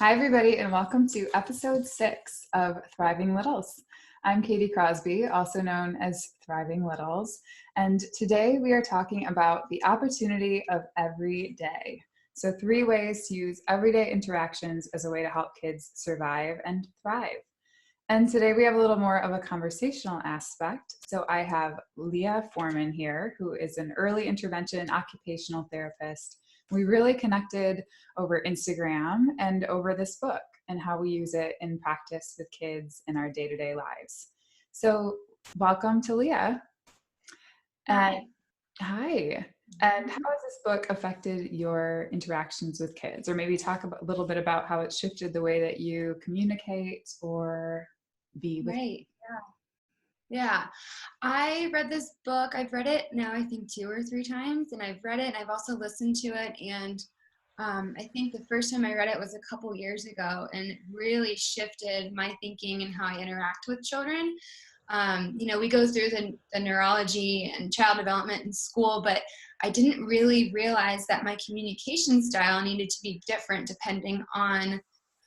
Hi, everybody, and welcome to episode 6 of Thriving Littles. I'm Katie Crosby, also known as Thriving Littles, and today we are talking about the opportunity of every day. So 3 ways to use everyday interactions as a way to help kids survive and thrive. And today we have a little more of a conversational aspect. So I have Leah Foreman here, who is an early intervention occupational therapist. We really connected over Instagram and over this book and how we use it in practice with kids in our day-to-day lives. So welcome to Leah. Hi. Hi. And how has this book affected your interactions with kids? Or maybe talk a little bit about how it shifted the way that you communicate or be with. Right. Yeah. I read this book. I've read it now, I think 2 or 3 times, and I've read it and I've also listened to it. And I think the first time I read it was a couple years ago, and it really shifted my thinking and how I interact with children. We go through the neurology and child development in school, but I didn't really realize that my communication style needed to be different depending on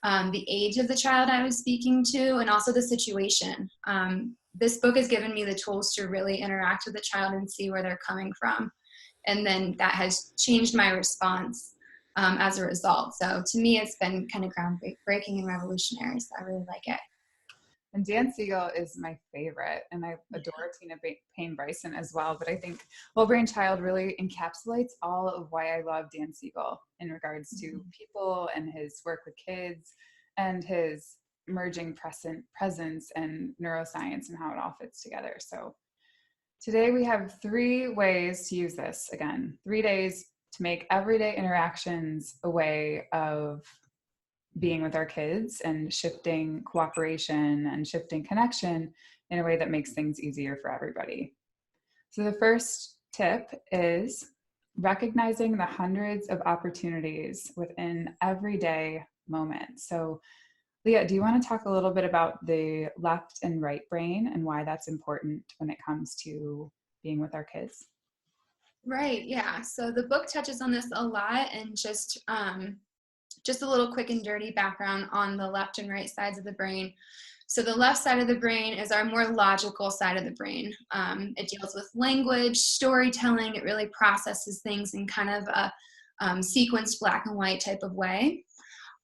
the age of the child I was speaking to and also the situation. This book has given me the tools to really interact with the child and see where they're coming from. And then that has changed my response as a result. So to me, it's been kind of groundbreaking and revolutionary. So I really like it. And Dan Siegel is my favorite, and I adore Payne Bryson as well. But I think Whole Brain Child really encapsulates all of why I love Dan Siegel in regards to people and his work with kids and his merging presence and neuroscience and how it all fits together. So today we have 3 ways to use this. Again, 3 days to make everyday interactions a way of being with our kids and shifting cooperation and shifting connection in a way that makes things easier for everybody. So the first tip is recognizing the hundreds of opportunities within everyday moment. So Leah, do you want to talk a little bit about the left and right brain and why that's important when it comes to being with our kids? Right. Yeah. So the book touches on this a lot, and just a little quick and dirty background on the left and right sides of the brain. So the left side of the brain is our more logical side of the brain. It deals with language, storytelling. It really processes things in kind of a sequenced black and white type of way.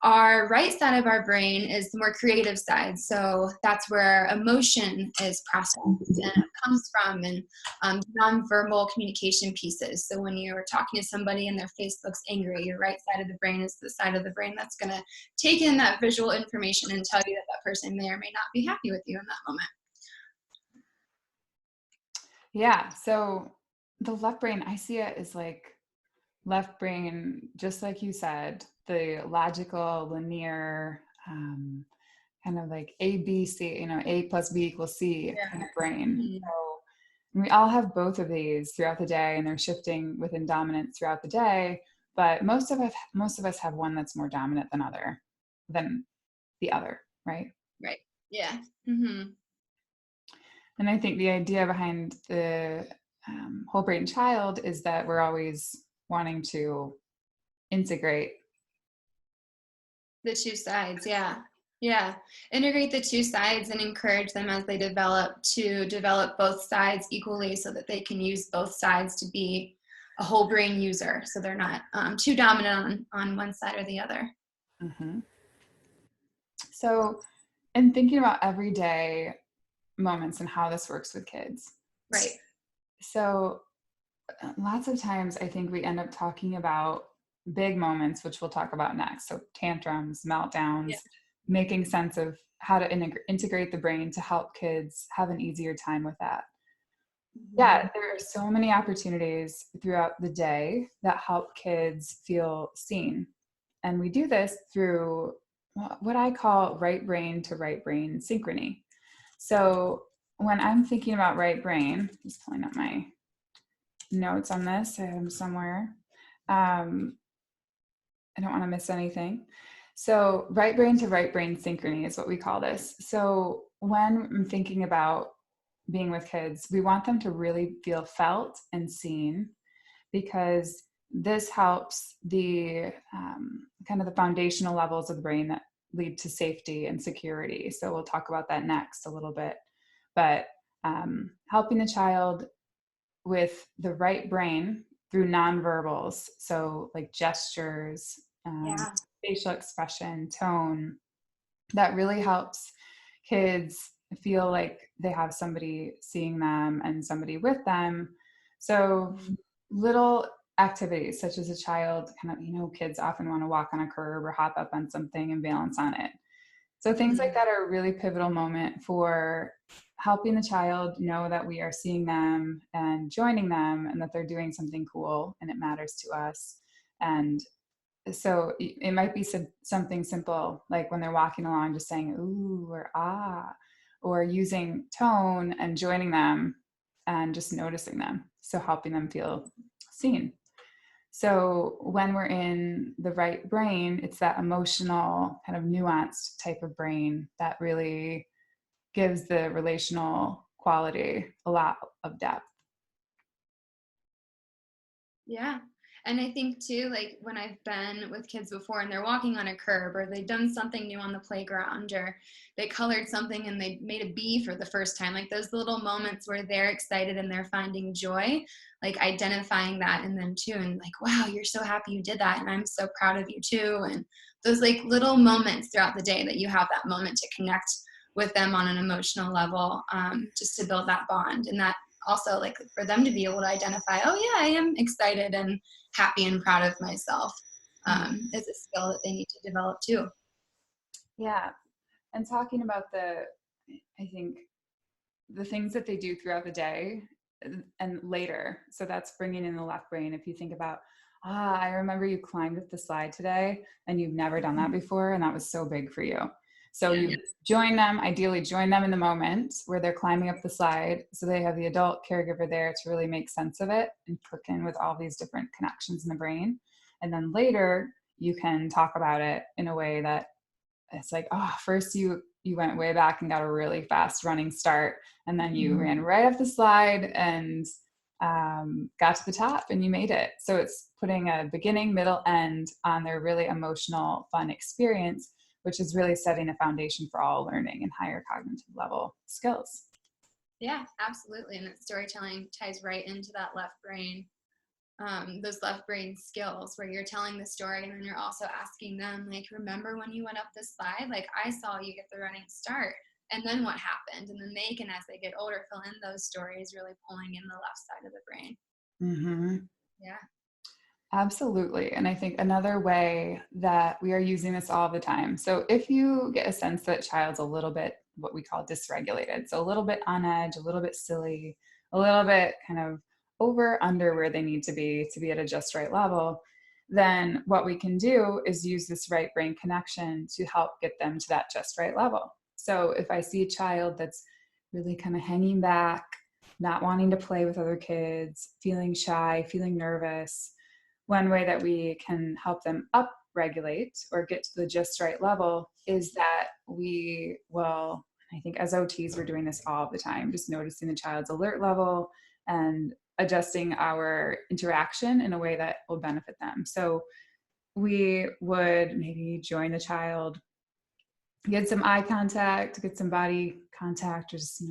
Our right side of our brain is the more creative side. So that's where emotion is processed and it comes from, and nonverbal communication pieces. So when you're talking to somebody and their face looks angry, your right side of the brain is the side of the brain that's going to take in that visual information and tell you that that person may or may not be happy with you in that moment. Yeah, so the left brain, I see it as like left brain, just like you said, the logical, linear, kind of like A, B, C, A plus B equals C kind of brain. Mhm. So we all have both of these throughout the day, and they're shifting within dominance throughout the day. But most of us have one that's more dominant than the other, right? Right. Yeah. Mm-hmm. And I think the idea behind the whole brain child is that we're always wanting to integrate. The 2 sides, yeah. Yeah. Integrate the 2 sides and encourage them as they develop to develop both sides equally so that they can use both sides to be a whole brain user. So they're not too dominant on one side or the other. Mm-hmm. So, in thinking about everyday moments and how this works with kids. Right. So, lots of times I think we end up talking about big moments, which we'll talk about next. So, tantrums, meltdowns, Yeah. making sense of how to integrate the brain to help kids have an easier time with that. Yeah, there are so many opportunities throughout the day that help kids feel seen. And we do this through what I call right brain to right brain synchrony. So when I'm thinking about right brain, just pulling up my notes on this, I have them somewhere. I don't want to miss anything. So right brain to right brain synchrony is what we call this. So when I'm thinking about being with kids, we want them to really feel felt and seen, because this helps the kind of the foundational levels of the brain that lead to safety and security. So we'll talk about that next a little bit. But helping the child with the right brain through nonverbals, so like gestures, Yeah. facial expression, tone, that really helps kids feel like they have somebody seeing them and somebody with them. So little activities such as a child kind of, kids often want to walk on a curb or hop up on something and balance on it. So things like that are a really pivotal moment for helping the child know that we are seeing them and joining them and that they're doing something cool and it matters to us. And so it might be something simple, like when they're walking along, just saying, ooh, or ah, or using tone and joining them and just noticing them. So helping them feel seen. So when we're in the right brain, it's that emotional kind of nuanced type of brain that really gives the relational quality a lot of depth. Yeah. And I think too, like when I've been with kids before and they're walking on a curb or they've done something new on the playground or they colored something and they made a bee for the first time, like those little moments where they're excited and they're finding joy, like identifying that in them too. And like, wow, you're so happy you did that. And I'm so proud of you too. And those like little moments throughout the day that you have that moment to connect with them on an emotional level, just to build that bond. And that also like for them to be able to identify, oh yeah, I am excited and happy and proud of myself, is a skill that they need to develop too. Yeah. And talking about I think the things that they do throughout the day and later. So that's bringing in the left brain. If you think about, I remember you climbed up the slide today and you've never done that before. And that was so big for you. So you ideally join them in the moment where they're climbing up the slide. So they have the adult caregiver there to really make sense of it and click in with all these different connections in the brain. And then later you can talk about it in a way that it's like, first you went way back and got a really fast running start. And then you ran right up the slide and got to the top and you made it. So it's putting a beginning, middle, end on their really emotional, fun experience, which is really setting a foundation for all learning and higher cognitive level skills. Yeah, absolutely. And that storytelling ties right into that left brain, those left brain skills where you're telling the story and then you're also asking them, like, remember when you went up this slide? Like, I saw you get the running start. And then what happened? And then they can, as they get older, fill in those stories, really pulling in the left side of the brain. Mm-hmm. Yeah. Absolutely. And I think another way that we are using this all the time. So if you get a sense that child's a little bit what we call dysregulated, so a little bit on edge, a little bit silly, a little bit kind of over under where they need to be at a just right level, then what we can do is use this right brain connection to help get them to that just right level. So if I see a child that's really kind of hanging back, not wanting to play with other kids, feeling shy, feeling nervous, one way that we can help them up regulate or get to the just right level is that we will, I think as OTs, we're doing this all the time, just noticing the child's alert level and adjusting our interaction in a way that will benefit them. So we would maybe join the child, get some eye contact, get some body contact, or just,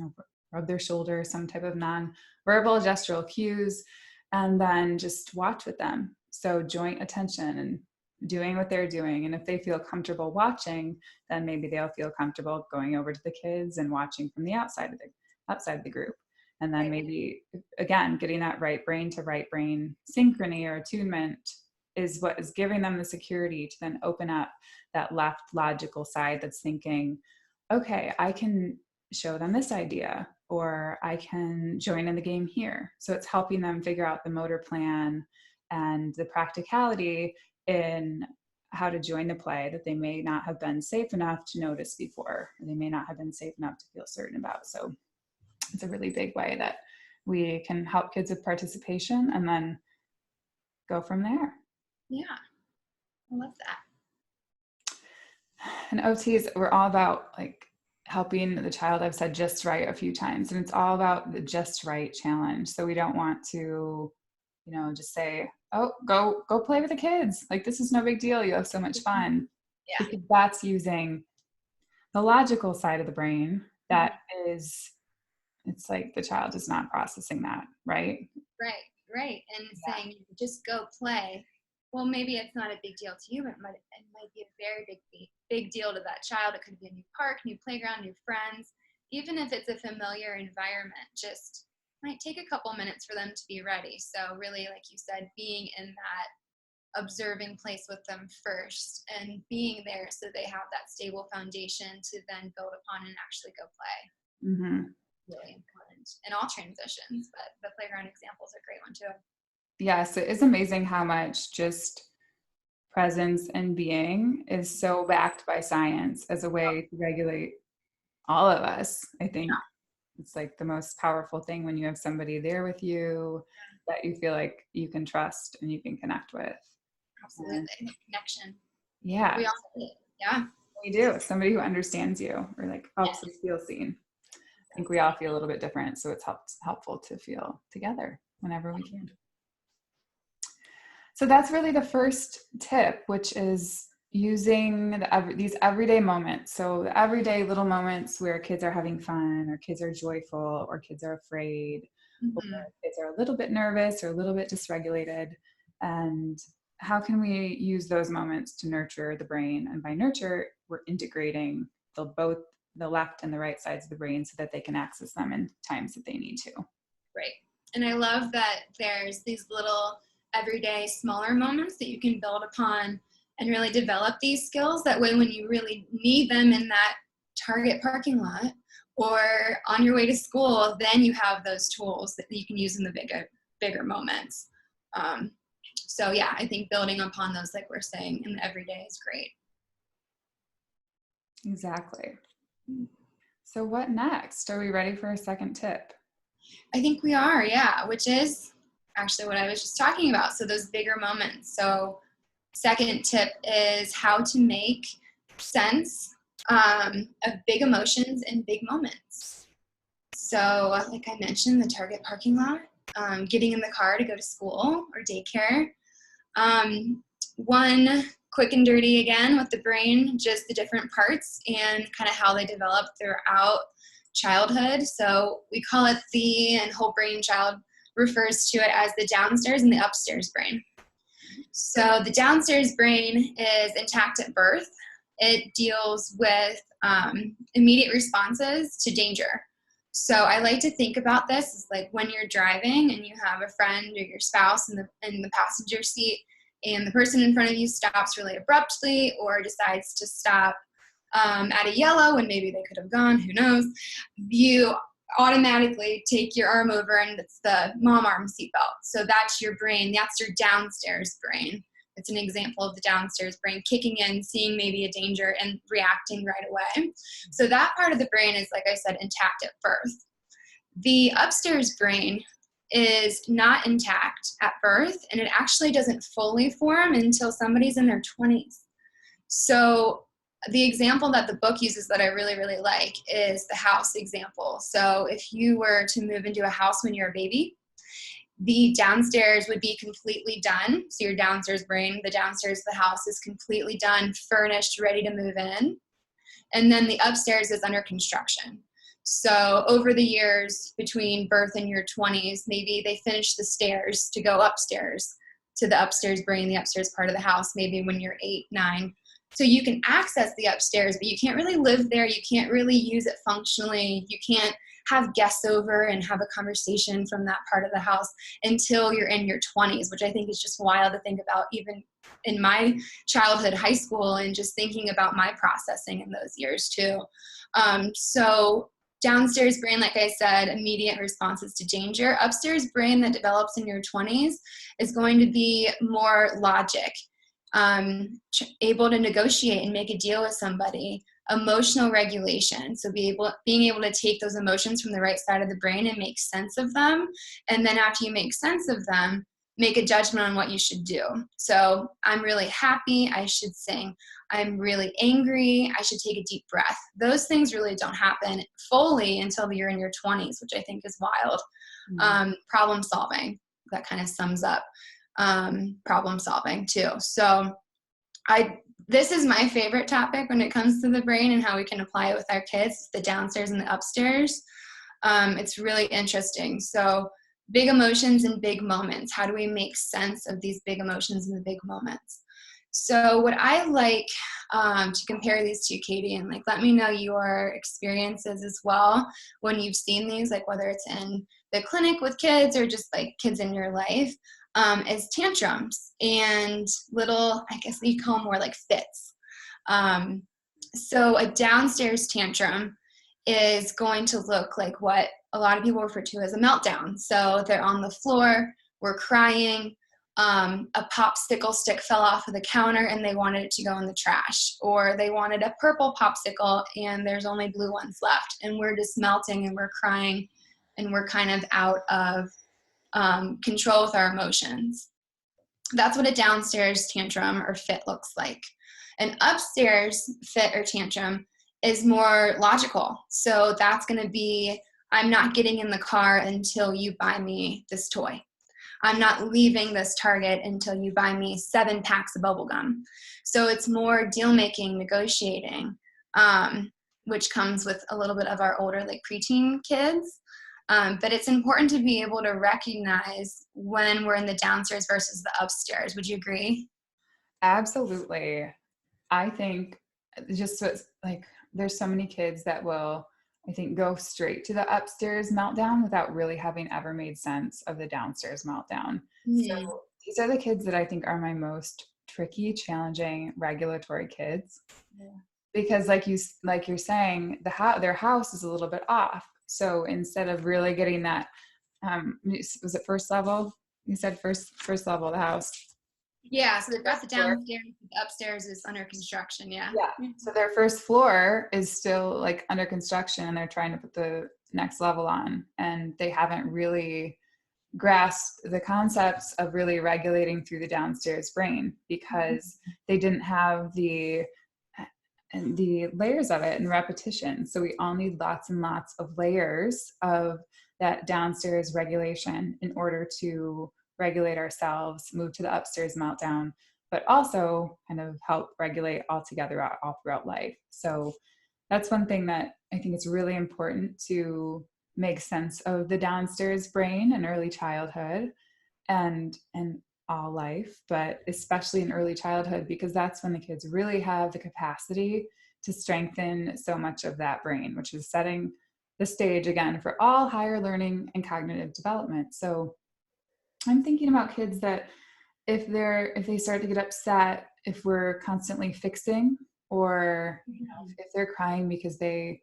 rub their shoulder, some type of non-verbal gestural cues, and then just watch with them. So joint attention and doing what they're doing. And if they feel comfortable watching, then maybe they'll feel comfortable going over to the kids and watching from the outside of the group. And then maybe, again, getting that right brain to right brain synchrony or attunement is what is giving them the security to then open up that left logical side that's thinking, okay, I can show them this idea, or I can join in the game here. So it's helping them figure out the motor plan and the practicality in how to join the play that they may not have been safe enough to notice before, or they may not have been safe enough to feel certain about. So it's a really big way that we can help kids with participation and then go from there. Yeah, I love that. And OTs, we're all about like helping the child. I've said just right a few times, and it's all about the just right challenge. So we don't want to just say, oh, go play with the kids. Like, this is no big deal. You have so much fun. Yeah. Because that's using the logical side of the brain that is, it's like the child is not processing that, right? Right. And saying, just go play. Well, maybe it's not a big deal to you, but it might be a very big deal to that child. It could be a new park, new playground, new friends. Even if it's a familiar environment, just might take a couple minutes for them to be ready. So really, like you said, being in that observing place with them first and being there so they have that stable foundation to then build upon and actually go play. Mm-hmm. Really important in all transitions, but the playground example is a great one too. Yes, it is amazing how much just presence and being is so backed by science as a way to regulate all of us. I think it's like the most powerful thing when you have somebody there with you that you feel like you can trust and you can connect with. Absolutely. Connection. Yeah. We all need it. Yeah. We do. Somebody who understands you or like helps us feel seen. I think we all feel a little bit different. So it's helpful to feel together whenever we can. So that's really the first tip, which is using these everyday moments. So the everyday little moments where kids are having fun or kids are joyful or kids are afraid or kids are a little bit nervous or a little bit dysregulated. And how can we use those moments to nurture the brain? And by nurture, we're integrating both the left and the right sides of the brain so that they can access them in times that they need to. Right. And I love that there's these little everyday smaller moments that you can build upon and really develop these skills. That way, when you really need them in that Target parking lot or on your way to school, then you have those tools that you can use in the bigger moments. So yeah, I think building upon those, like we're saying, in the everyday is great. Exactly. So what next? Are we ready for a second tip? I think we are, yeah, which is actually what I was just talking about. So those bigger moments. So second tip is how to make sense of big emotions in big moments. So like I mentioned, the Target parking lot, getting in the car to go to school or daycare. One quick and dirty again with the brain, just the different parts and kind of how they develop throughout childhood. So we call it and whole brain child refers to it as the downstairs and the upstairs brain. So the downstairs brain is intact at birth. It deals with immediate responses to danger. So I like to think about this as like when you're driving and you have a friend or your spouse in the passenger seat, and the person in front of you stops really abruptly or decides to stop at a yellow when maybe they could have gone, who knows, you automatically take your arm over and it's the mom arm seatbelt. So that's your brain. That's your downstairs brain. It's an example of the downstairs brain kicking in, seeing maybe a danger and reacting right away. So that part of the brain is, like I said, intact at birth. The upstairs brain is not intact at birth, and it actually doesn't fully form until somebody's in their 20s. So the example that the book uses that I really, really like is the house example. So if you were to move into a house when you're a baby, the downstairs would be completely done. So your downstairs brain, the downstairs of the house is completely done, furnished, ready to move in. And then the upstairs is under construction. So over the years between birth and your 20s, maybe they finish the stairs to go upstairs to the upstairs brain, the upstairs part of the house, maybe when you're 8, 9. So you can access the upstairs, but you can't really live there. You can't really use it functionally. You can't have guests over and have a conversation from that part of the house until you're in your 20s, which I think is just wild to think about, even in my childhood, high school, and just thinking about my processing in those years too. So downstairs brain, like I said, immediate responses to danger. Upstairs brain that develops in your 20s is going to be more logic, able to negotiate and make a deal with somebody, emotional regulation. So being able to take those emotions from the right side of the brain and make sense of them. And then after you make sense of them, make a judgment on what you should do. So I'm really happy, I should sing. I'm really angry, I should take a deep breath. Those things really don't happen fully until you're in your 20s, which I think is wild. Problem solving. that kind of sums up problem solving too. So this is my favorite topic when it comes to the brain and how we can apply it with our kids, the downstairs and the upstairs. It's really interesting. So big emotions and big moments. How do we make sense of these big emotions and the big moments? So what I like to compare these to, Katie, and like let me know your experiences as well when you've seen these, like whether it's in the clinic with kids or just like kids in your life, is tantrums and little, I guess you call them more like fits. So a downstairs tantrum is going to look like what a lot of people refer to as a meltdown. So they're on the floor, we're crying, a popsicle stick fell off of the counter and they wanted it to go in the trash, or they wanted a purple popsicle and there's only blue ones left, and we're just melting and we're crying and we're kind of out of control with our emotions. That's what a downstairs tantrum or fit looks like. An upstairs fit or tantrum is more logical. So that's going to be, I'm not getting in the car until you buy me this toy. I'm not leaving this Target until you buy me 7 packs of bubble gum. So it's more deal making, negotiating, which comes with a little bit of our older, like preteen kids. But it's important to be able to recognize when we're in the downstairs versus the upstairs. Would you agree? Absolutely. I think just like there's so many kids that will, I think, go straight to the upstairs meltdown without really having ever made sense of the downstairs meltdown. Mm-hmm. So these are the kids that I think are my most tricky, challenging regulatory kids. Yeah. Because like you're saying, their house is a little bit off. So instead of really getting that, was it first level? You said first level of the house. Yeah, so they've got the downstairs, the upstairs is under construction, yeah. Yeah, so their first floor is still like under construction and they're trying to put the next level on, and they haven't really grasped the concepts of really regulating through the downstairs brain because they didn't have the layers of it and repetition. So we all need lots and lots of layers of that downstairs regulation in order to regulate ourselves, move to the upstairs meltdown, but also kind of help regulate all together all throughout life. So that's one thing that I think it's really important to make sense of the downstairs brain in early childhood and all life, but especially in early childhood, because that's when the kids really have the capacity to strengthen so much of that brain, which is setting the stage again for all higher learning and cognitive development. So I'm thinking about kids that if they start to get upset, if we're constantly fixing, or if they're crying because they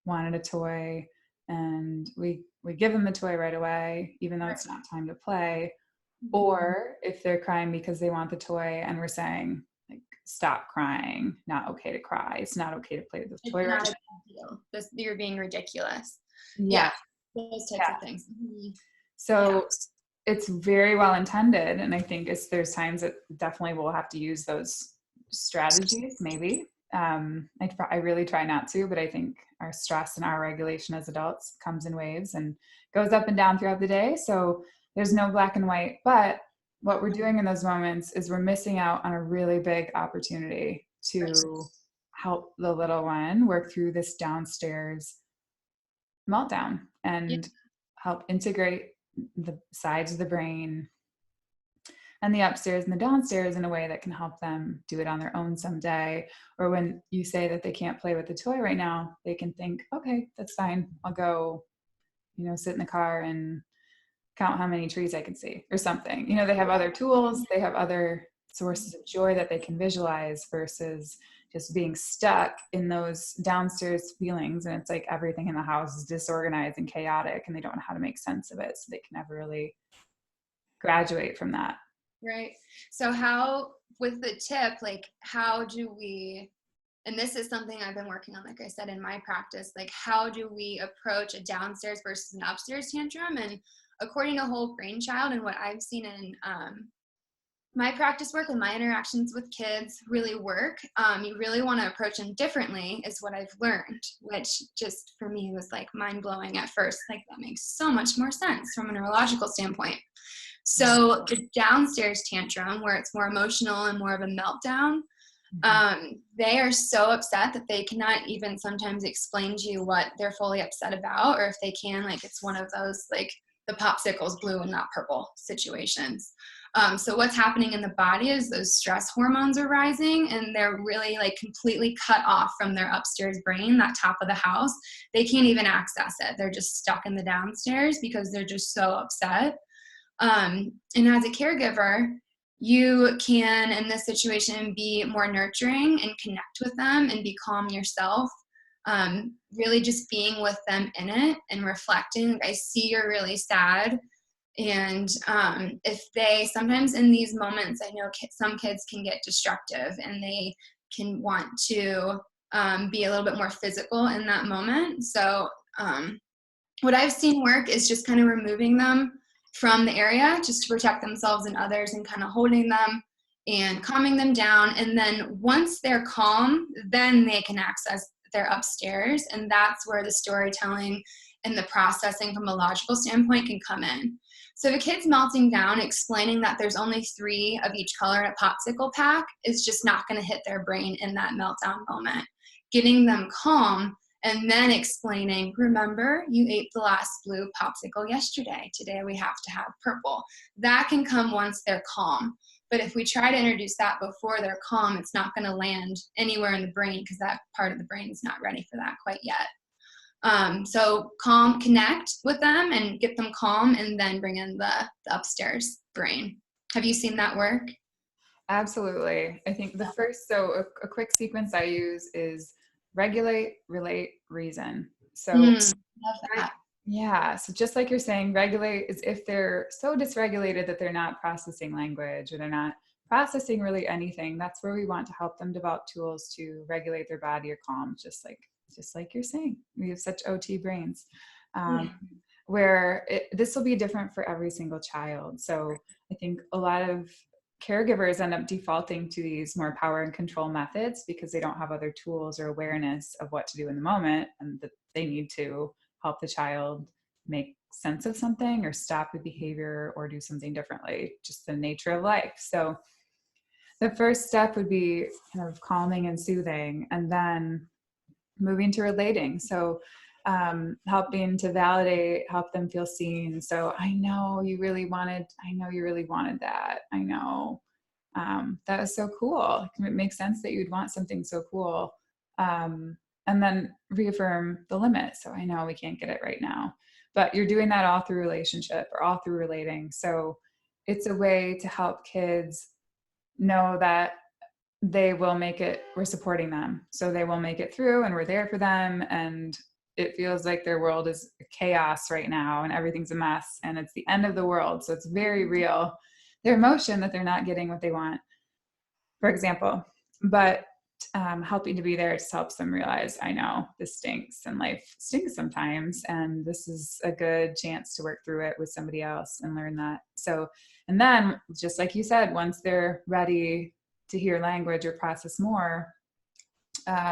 wanted a toy and we give them the toy right away, even though it's not time to play, or if they're crying because they want the toy and we're saying, like, stop crying, not okay to cry, it's not okay to play with the toy right now. You're being ridiculous. Yeah. Those types of things. So it's very well intended, and I think there's times that definitely we'll have to use those strategies, maybe. I really try not to, but I think our stress and our regulation as adults comes in waves and goes up and down throughout the day. So there's no black and white, but what we're doing in those moments is we're missing out on a really big opportunity to help the little one work through this downstairs meltdown and help integrate the sides of the brain and the upstairs and the downstairs in a way that can help them do it on their own someday. Or when you say that they can't play with the toy right now, they can think, okay, that's fine. I'll go, sit in the car and count how many trees I can see or something. They have other tools, they have other sources of joy that they can visualize versus just being stuck in those downstairs feelings. And it's like everything in the house is disorganized and chaotic and they don't know how to make sense of it. So they can never really graduate from that. Right. So how, with the tip, like how do we, and this is something I've been working on, like I said, in my practice, like how do we approach a downstairs versus an upstairs tantrum? And according to Whole Brain Child and what I've seen in my practice work and my interactions with kids really work. You really want to approach them differently is what I've learned, which just for me was like mind blowing at first. Like that makes so much more sense from a neurological standpoint. So the downstairs tantrum, where it's more emotional and more of a meltdown, they are so upset that they cannot even sometimes explain to you what they're fully upset about, or if they can, like it's one of those like the popsicle's blue and not purple situations. So what's happening in the body is those stress hormones are rising, and they're really like completely cut off from their upstairs brain, that top of the house. They can't even access it. They're just stuck in the downstairs because they're just so upset. And as a caregiver, you can, in this situation, be more nurturing and connect with them and be calm yourself. Really just being with them in it and reflecting, like, I see you're really sad. And if they, sometimes in these moments, I know some kids can get destructive and they can want to be a little bit more physical in that moment. So what I've seen work is just kind of removing them from the area just to protect themselves and others, and kind of holding them and calming them down. And then once they're calm, then they can access their upstairs. And that's where the storytelling and the processing from a logical standpoint can come in. So the kid's melting down, explaining that there's only 3 of each color in a popsicle pack is just not going to hit their brain in that meltdown moment. Getting them calm and then explaining, remember, you ate the last blue popsicle yesterday. Today we have to have purple. That can come once they're calm. But if we try to introduce that before they're calm, it's not going to land anywhere in the brain because that part of the brain is not ready for that quite yet. So calm, connect with them and get them calm, and then bring in the upstairs brain. Have you seen that work? Absolutely. I think the first, so a quick sequence I use is regulate, relate, reason. So Love that. yeah. So just like you're saying, regulate is if they're so dysregulated that they're not processing language or they're not processing really anything. That's where we want to help them develop tools to regulate their body or calm, just like you're saying. We have such OT brains. Where this will be different for every single child. So I think a lot of caregivers end up defaulting to these more power and control methods because they don't have other tools or awareness of what to do in the moment, and that they need to help the child make sense of something or stop the behavior or do something differently, just the nature of life. So the first step would be kind of calming and soothing, and then moving to relating. So helping to validate, help them feel seen. So I know you really wanted that. I know that was so cool. It makes sense that you'd want something so cool. And then reaffirm the limit. So I know we can't get it right now, but you're doing that all through relationship or all through relating. So it's a way to help kids know that they will make it. We're supporting them. So they will make it through, and we're there for them. And it feels like their world is chaos right now and everything's a mess and it's the end of the world. So it's very real, their emotion that they're not getting what they want, for example. But helping to be there just helps them realize, I know this stinks and life stinks sometimes, and this is a good chance to work through it with somebody else and learn that. So, and then just like you said, once they're ready to hear language or process more,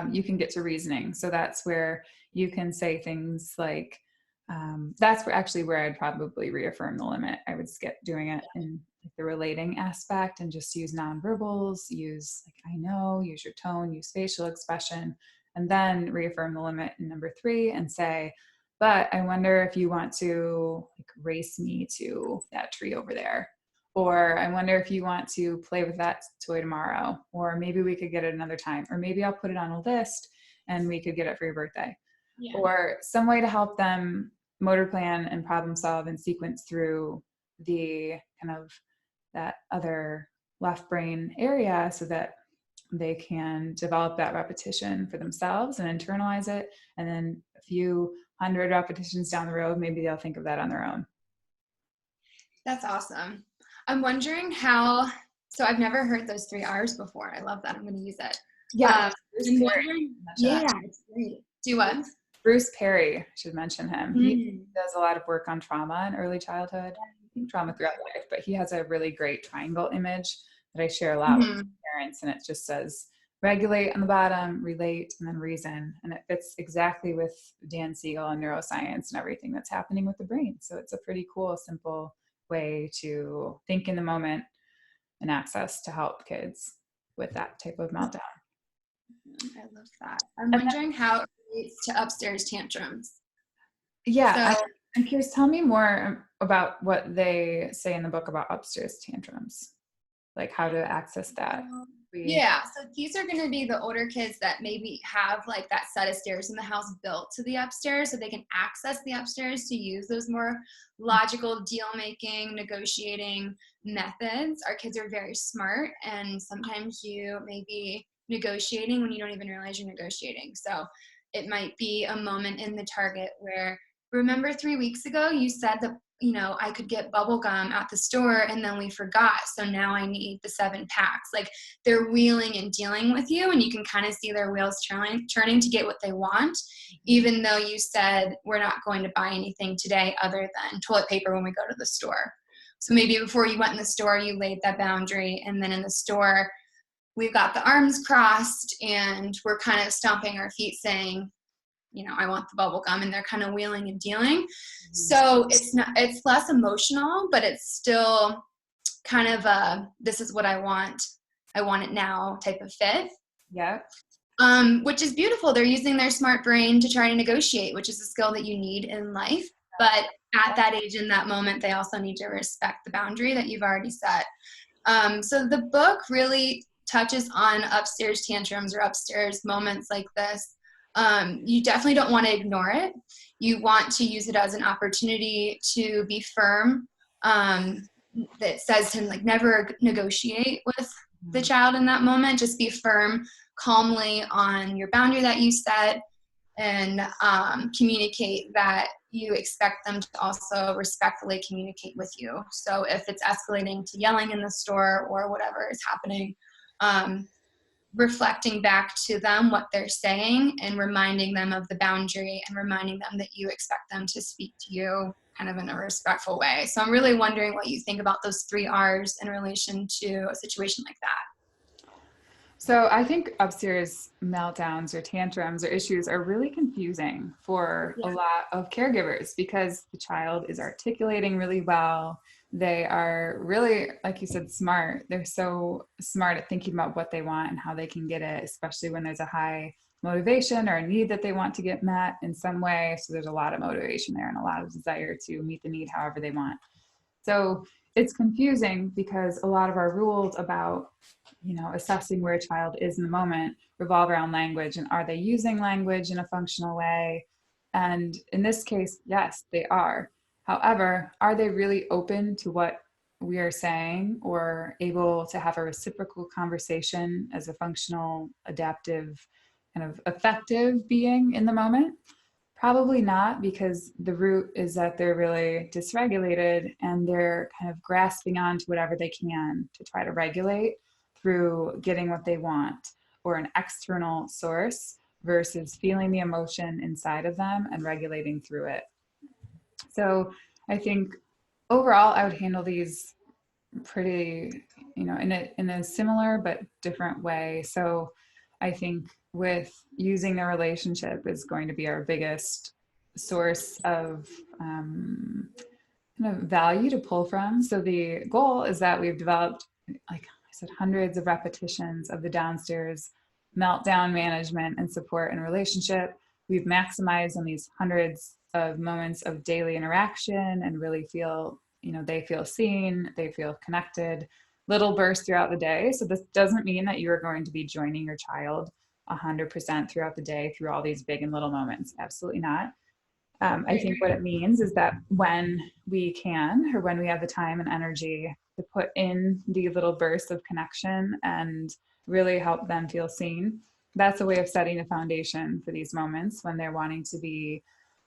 you can get to reasoning. So that's where you can say things like, that's where I'd probably reaffirm the limit. I would skip doing it in the relating aspect and just use nonverbals, use like, I know, use your tone, use facial expression, and then reaffirm the limit in number 3 and say, but I wonder if you want to like race me to that tree over there. Or I wonder if you want to play with that toy tomorrow, or maybe we could get it another time, or maybe I'll put it on a list and we could get it for your birthday. Yeah. Or some way to help them motor plan and problem solve and sequence through the kind of that other left brain area so that they can develop that repetition for themselves and internalize it. And then a few 100 repetitions down the road, maybe they'll think of that on their own. That's awesome. I'm wondering how, so I've never heard those 3 R's before. I love that. I'm going to use it. Yeah. Yeah, it's great. Do what? Bruce Perry, I should mention him. He does a lot of work on trauma in early childhood, I think trauma throughout life, but he has a really great triangle image that I share a lot with parents, and it just says regulate on the bottom, relate, and then reason. And it fits exactly with Dan Siegel and neuroscience and everything that's happening with the brain. So it's a pretty cool, simple way to think in the moment and access to help kids with that type of meltdown. I love that. I'm wondering how it relates to upstairs tantrums. Yeah, So, I'm curious. Tell me more about what they say in the book about upstairs tantrums, like how to access that. yeah, so these are going to be the older kids that maybe have like that set of stairs in the house built to the upstairs so they can access the upstairs to use those more logical deal making, negotiating methods. Our kids are very smart, and sometimes you may be negotiating when you don't even realize you're negotiating. So it might be a moment in the target where, remember 3 weeks ago you said that, you know, I could get bubble gum at the store and then we forgot. So now I need the 7 packs. Like, they're wheeling and dealing with you, and you can kind of see their wheels turning to get what they want, even though you said we're not going to buy anything today other than toilet paper when we go to the store. So maybe before you went in the store, you laid that boundary, and then in the store, we've got the arms crossed and we're kind of stomping our feet saying, you know, I want the bubble gum, and they're kind of wheeling and dealing. So it's less emotional, but it's still kind of a, this is what I want it now type of fit. Yeah. Which is beautiful. They're using their smart brain to try to negotiate, which is a skill that you need in life. But at that age, in that moment, they also need to respect the boundary that you've already set. So the book really touches on upstairs tantrums or upstairs moments like this. You definitely don't want to ignore it. You want to use it as an opportunity to be firm. That says to like never negotiate with the child in that moment. Just be firm, calmly on your boundary that you set, and communicate that you expect them to also respectfully communicate with you. So if it's escalating to yelling in the store or whatever is happening, reflecting back to them what they're saying and reminding them of the boundary and reminding them that you expect them to speak to you kind of in a respectful way. So I'm really wondering what you think about those 3 R's in relation to a situation like that. So I think upstairs meltdowns or tantrums or issues are really confusing for a lot of caregivers because the child is articulating really well. They are really, like you said, smart. They're so smart at thinking about what they want and how they can get it, especially when there's a high motivation or a need that they want to get met in some way. So there's a lot of motivation there and a lot of desire to meet the need however they want. So it's confusing because a lot of our rules about, you know, assessing where a child is in the moment revolve around language and are they using language in a functional way? And in this case, yes, they are. However, are they really open to what we are saying or able to have a reciprocal conversation as a functional, adaptive, kind of effective being in the moment? Probably not, because the root is that they're really dysregulated and they're kind of grasping onto whatever they can to try to regulate through getting what they want or an external source versus feeling the emotion inside of them and regulating through it. So I think overall I would handle these pretty, you know, in a similar but different way. So I think with using the relationship is going to be our biggest source of kind of value to pull from. So the goal is that we've developed, like I said, hundreds of repetitions of the downstairs meltdown management and support and relationship. We've maximized on these hundreds of moments of daily interaction and really feel, you know, they feel seen, they feel connected, little bursts throughout the day. So this doesn't mean that you are going to be joining your child 100% throughout the day through all these big and little moments. Absolutely not. I think what it means is that when we can, or when we have the time and energy to put in the little bursts of connection and really help them feel seen, that's a way of setting a foundation for these moments when they're wanting to be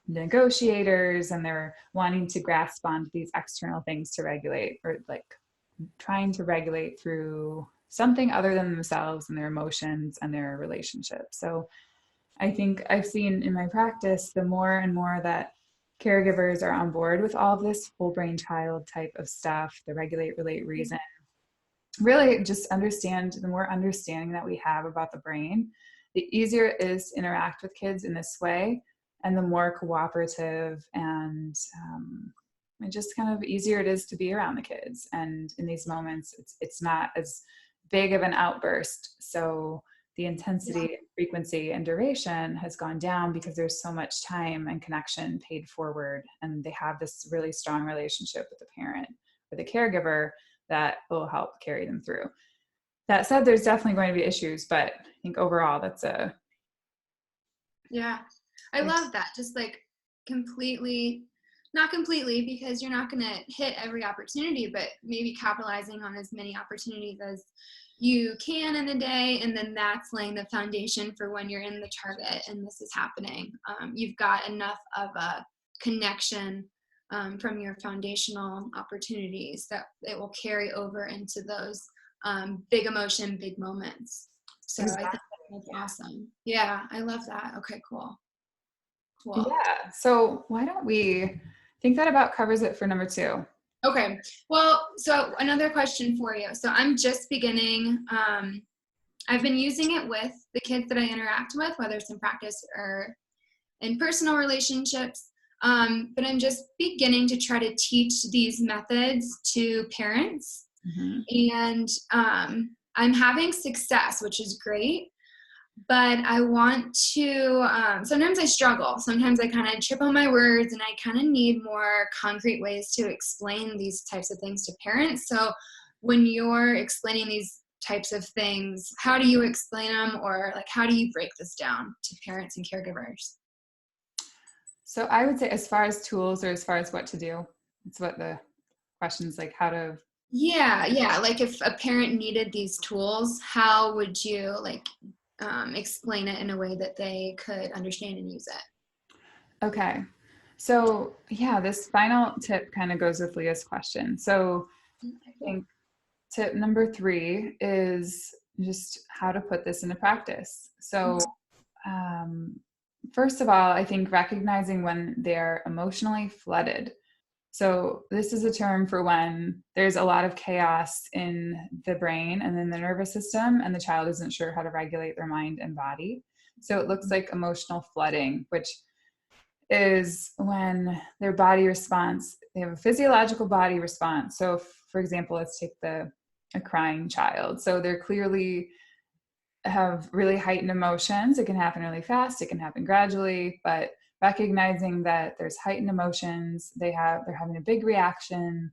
negotiators and they're wanting to grasp onto these external things to regulate, or like trying to regulate through something other than themselves and their emotions and their relationships. So I think I've seen in my practice, the more and more that caregivers are on board with all of this whole brain child type of stuff, the regulate, relate, reason, really just understand, the more understanding that we have about the brain, the easier it is to interact with kids in this way, and the more cooperative and just kind of easier it is to be around the kids. And in these moments, it's not as big of an outburst. So the intensity, frequency, and duration has gone down because there's so much time and connection paid forward. And they have this really strong relationship with the parent or the caregiver that will help carry them through. That said, there's definitely going to be issues, but I think overall that's a... Yeah, I love that. Just like completely, not completely, because you're not going to hit every opportunity, but maybe capitalizing on as many opportunities as you can in a day. And then that's laying the foundation for when you're in the target and this is happening. You've got enough of a connection from your foundational opportunities that it will carry over into those big emotion, big moments. So exactly. I think that's awesome. Yeah, I love that. Okay, cool. Yeah. So why don't we think that about covers it for number 2? Okay. Well, so another question for you. So I'm just beginning. I've been using it with the kids that I interact with, whether it's in practice or in personal relationships. But I'm just beginning to try to teach these methods to parents. Mm-hmm. And I'm having success, which is great. But I want to, sometimes I struggle. Sometimes I kind of trip on my words and I kind of need more concrete ways to explain these types of things to parents. So when you're explaining these types of things, how do you explain them, or like how do you break this down to parents and caregivers? So I would say as far as tools or as far as what to do, it's what the question's like, how to... Yeah. Like if a parent needed these tools, how would you like explain it in a way that they could understand and use it? Okay. So yeah, this final tip kind of goes with Leah's question. So I think tip number 3 is just how to put this into practice. So first of all, I think recognizing when they're emotionally flooded. So this is a term for when there's a lot of chaos in the brain and in the nervous system, and the child isn't sure how to regulate their mind and body. So it looks like emotional flooding, which is when their body response, they have a physiological body response. So for example, let's take a crying child. So they're clearly have really heightened emotions. It can happen really fast. It can happen gradually, but recognizing that there's heightened emotions, they're having a big reaction,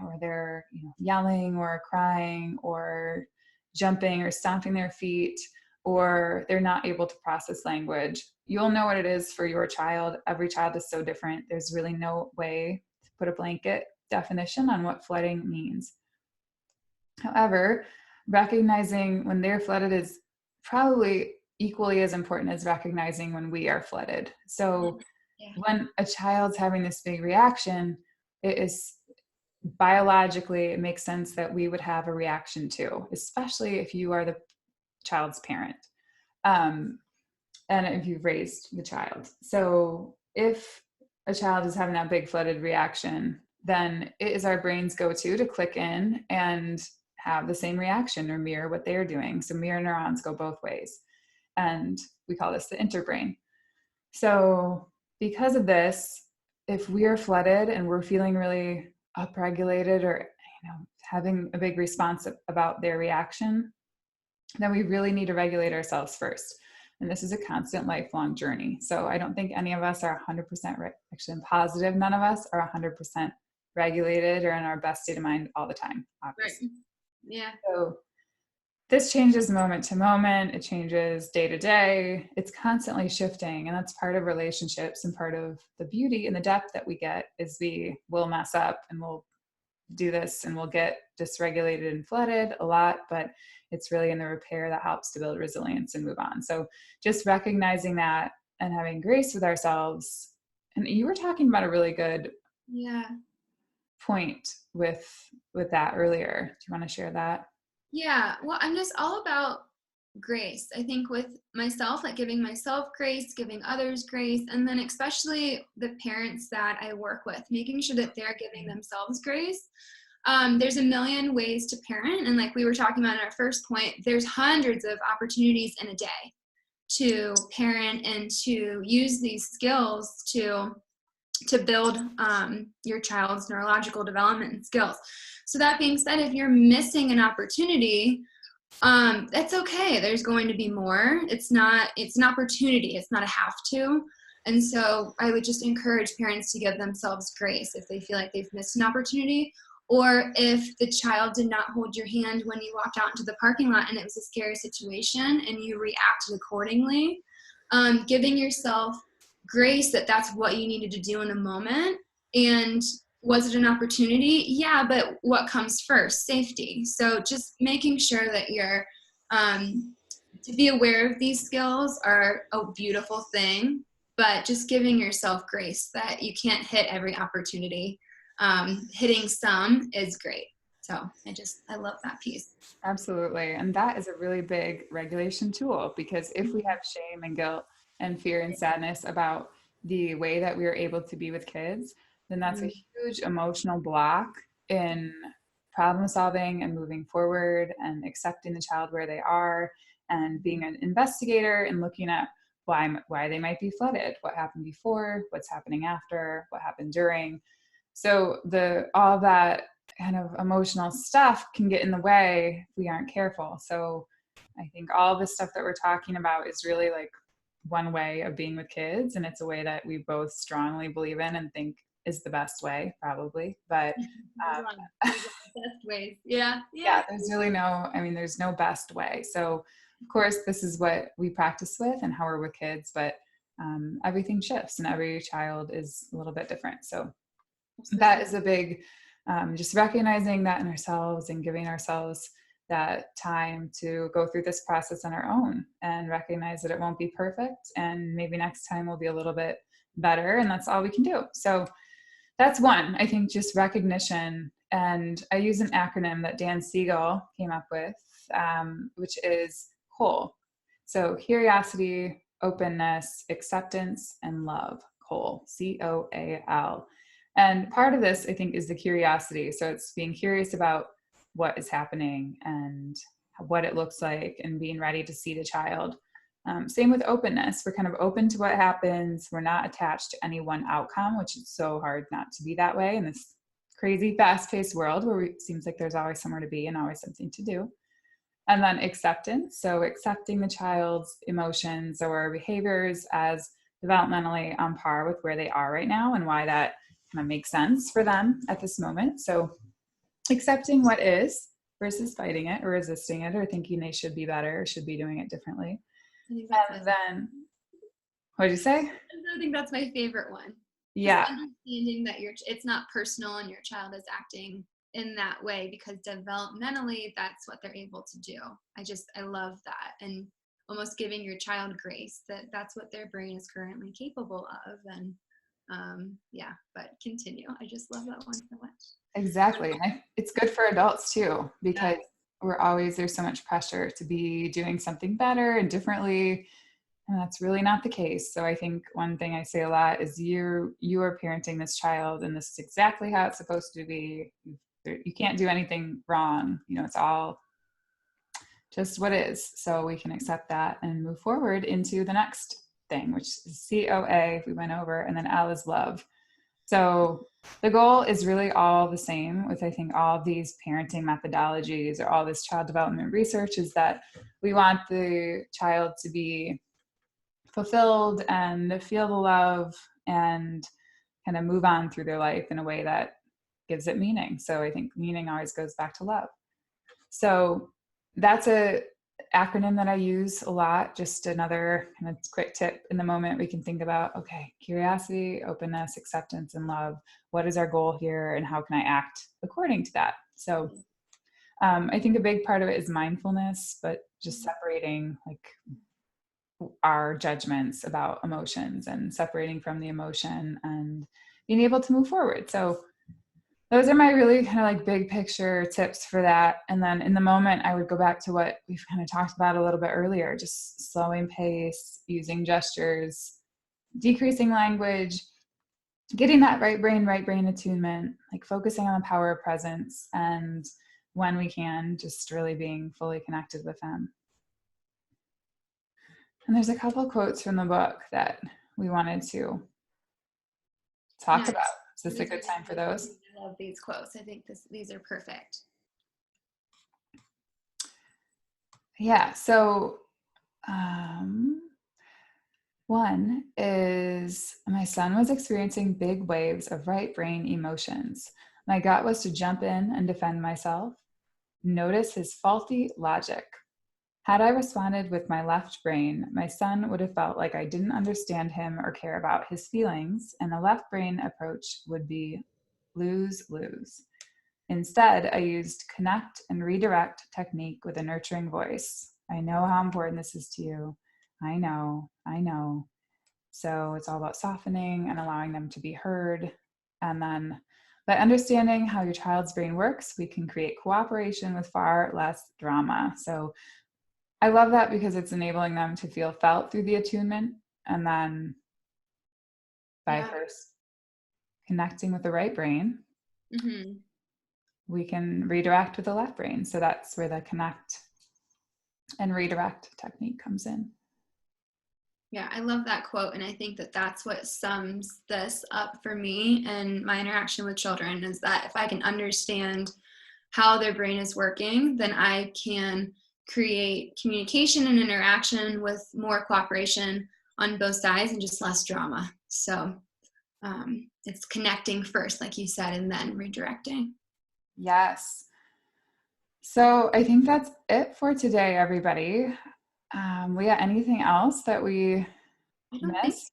or they're yelling or crying or jumping or stomping their feet, or they're not able to process language. You'll know what it is for your child. Every child is so different. There's really no way to put a blanket definition on what flooding means. However, recognizing when they're flooded is probably equally as important as recognizing when we are flooded. So when a child's having this big reaction, it is biologically, it makes sense that we would have a reaction too, especially if you are the child's parent, and if you've raised the child. So if a child is having that big flooded reaction, then it is our brain's go-to to click in and have the same reaction or mirror what they're doing. So mirror neurons go both ways. And we call this the interbrain. So because of this, if we are flooded and we're feeling really upregulated or having a big response about their reaction, then we really need to regulate ourselves first. And this is a constant lifelong journey. So I don't think any of us are 100% actually, I'm positive none of us are 100% regulated or in our best state of mind all the time, obviously. Right. Yeah. So this changes moment to moment. It changes day to day. It's constantly shifting. And that's part of relationships, and part of the beauty and the depth that we get is we will mess up and we'll do this and we'll get dysregulated and flooded a lot, but it's really in the repair that helps to build resilience and move on. So just recognizing that and having grace with ourselves. And you were talking about a really good point with that earlier. Do you want to share that? Yeah, well, I'm just all about grace. I think with myself, like giving myself grace, giving others grace, and then especially the parents that I work with, making sure that they're giving themselves grace. There's a million ways to parent. And like we were talking about in our first point, there's hundreds of opportunities in a day to parent and to use these skills to to build your child's neurological development and skills. So that being said, if you're missing an opportunity, that's okay. There's going to be more. It's an opportunity. It's not a have to. And so I would just encourage parents to give themselves grace if they feel like they've missed an opportunity, or if the child did not hold your hand when you walked out into the parking lot and it was a scary situation and you reacted accordingly, giving yourself grace that that's what you needed to do in a moment. And was it an opportunity? Yeah, but what comes first? Safety. So just making sure that you're, to be aware of these skills are a beautiful thing, but just giving yourself grace that you can't hit every opportunity. Hitting some is great. So I love that piece. Absolutely. And that is a really big regulation tool, because if we have shame and guilt and fear and sadness about the way that we are able to be with kids, then that's a huge emotional block in problem solving and moving forward and accepting the child where they are and being an investigator and looking at why they might be flooded, what happened before, what's happening after, what happened during. So all that kind of emotional stuff can get in the way if we aren't careful. So I think all the stuff that we're talking about is really like one way of being with kids, and it's a way that we both strongly believe in and think is the best way, probably. But best ways. Yeah. there's really there's no best way. So of course this is what we practice with and how we're with kids, but everything shifts and every child is a little bit different. So that is a big, just recognizing that in ourselves and giving ourselves that time to go through this process on our own and recognize that it won't be perfect. And maybe next time will be a little bit better, and that's all we can do. So that's one, I think, just recognition. And I use an acronym that Dan Siegel came up with, which is COAL. So curiosity, openness, acceptance, and love. COAL, COAL. And part of this, I think, is the curiosity. So it's being curious about what is happening and what it looks like and being ready to see the child. Same with openness. We're kind of open to what happens. We're not attached to any one outcome, which is so hard not to be that way in this crazy, fast-paced world where it seems like there's always somewhere to be and always something to do. And then acceptance. So accepting the child's emotions or behaviors as developmentally on par with where they are right now and why that kind of makes sense for them at this moment. So accepting what is versus fighting it or resisting it or thinking they should be better or should be doing it differently. And then, what did you say? I think that's my favorite one. Yeah. Just understanding that it's not personal and your child is acting in that way because developmentally that's what they're able to do. I love that. And almost giving your child grace that that's what their brain is currently capable of. And but continue. I just love that one so much. Exactly. And it's good for adults too, because there's so much pressure to be doing something better and differently. And that's really not the case. So I think one thing I say a lot is you are parenting this child and this is exactly how it's supposed to be. You can't do anything wrong. It's all just what is. So we can accept that and move forward into the next thing, which is COA, we went over, and then L is love. So the goal is really all the same with, I think, all of these parenting methodologies or all this child development research, is that we want the child to be fulfilled and feel the love and kind of move on through their life in a way that gives it meaning. So I think meaning always goes back to love. So that's a acronym that I use a lot. Just another kind of quick tip in the moment we can think about, okay, curiosity, openness, acceptance, and love. What is our goal here and how can I act according to that? So I think a big part of it is mindfulness, but just separating like our judgments about emotions and separating from the emotion and being able to move forward. So those are my really kind of like big picture tips for that. And then in the moment, I would go back to what we've kind of talked about a little bit earlier, just slowing pace, using gestures, decreasing language, getting that right brain attunement, like focusing on the power of presence. And when we can, just really being fully connected with them. And there's a couple quotes from the book that we wanted to talk Nice. about. Is this a good time for those? I love these quotes. I think these are perfect. Yeah. So one is my son was experiencing big waves of right brain emotions. My gut was to jump in and defend myself. Notice his faulty logic. Had I responded with my left brain, my son would have felt like I didn't understand him or care about his feelings, and a left brain approach would be lose-lose. Instead, I used connect and redirect technique with a nurturing voice. I know how important this is to you. I know. So it's all about softening and allowing them to be heard. And then by understanding how your child's brain works, we can create cooperation with far less drama. So I love that because it's enabling them to feel felt through the attunement. And then by first connecting with the right brain, we can redirect with the left brain. So that's where the connect and redirect technique comes in. Yeah, I love that quote. And I think that that's what sums this up for me and my interaction with children, is that if I can understand how their brain is working, then I can create communication and interaction with more cooperation on both sides and just less drama. So it's connecting first, like you said, and then redirecting. Yes. So I think that's it for today, everybody. Leah, anything else that we missed?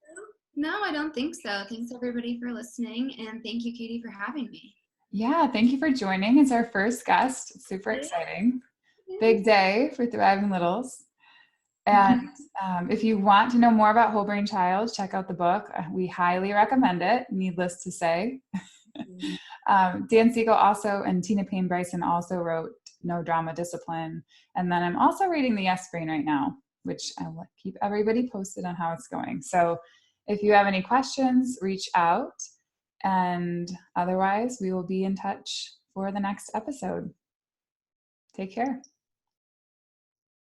No, I don't think so. Thanks everybody for listening, and thank you, Katie, for having me. Yeah, thank you for joining. It's our first guest. It's super exciting. Big day for Thriving Littles. And if you want to know more about Whole Brain Child, check out the book. We highly recommend it, needless to say. Dan Siegel also and Payne Bryson also wrote No Drama Discipline. And then I'm also reading The Yes Brain right now, which I will keep everybody posted on how it's going. So if you have any questions, reach out. And otherwise, we will be in touch for the next episode. Take care.